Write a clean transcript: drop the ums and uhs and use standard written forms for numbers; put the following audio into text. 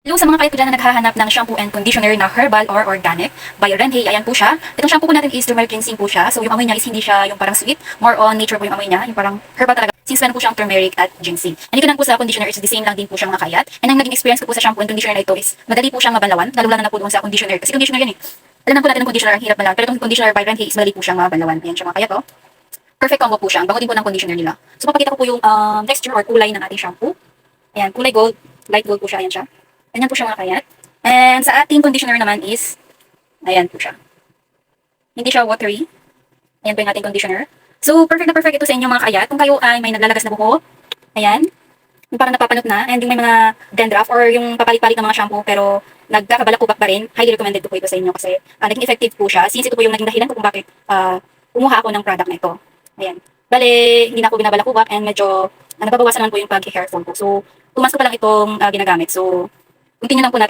Hello sa mga kayat ko dyan na naghahanap ng shampoo and conditioner na herbal or organic by Renhe. Ayan po siya. Itong shampoo po natin is turmeric ginseng po siya. So yung amoy niya is hindi siya yung parang sweet. More on nature po yung amoy niya. Yung parang herbal talaga. Since meron po siyang turmeric at ginseng. And ito lang po sa conditioner is the same lang din po siyang nakayat. And ang naging experience ko po sa shampoo and conditioner na ito is madali po siyang mabalawan. Lalo na po doon sa conditioner. Kasi conditioner yan eh. Alam na po natin ng conditioner, hirap balawan. Pero itong conditioner by Renhe is madali po siyang mabalawan. Ayan siya mga kayat, oh. Perfect combo po siya. Ang bango din po ng conditioner nila. So papakita ko po yung texture or kulay ng ating shampoo. Ayan, kulay gold. Light gold po siya. Ayan siya. Ayan po siya mga kayat. And sa ating conditioner naman is, ayan po siya. Hindi siya watery. Ayan po yung ating conditioner. So, perfect na perfect ito sa inyo mga kayat. Kung kayo ay may naglalagas na buhok, ayan, yung parang napapanot na, and yung may mga dandruff or yung papalit-palit ng mga shampoo pero nagkakabalakubak pa rin, highly recommended po ito sa inyo kasi naging effective po siya. Since ito po yung naging dahilan kung bakit kumuha ako ng product na ito. Ayan. Bale, hindi na ako binabalakubak and medyo nababawasan naman po yung pag-hair fall ko. So, 2 months ko pa lang itong ginagamit. So, continue lang po natin.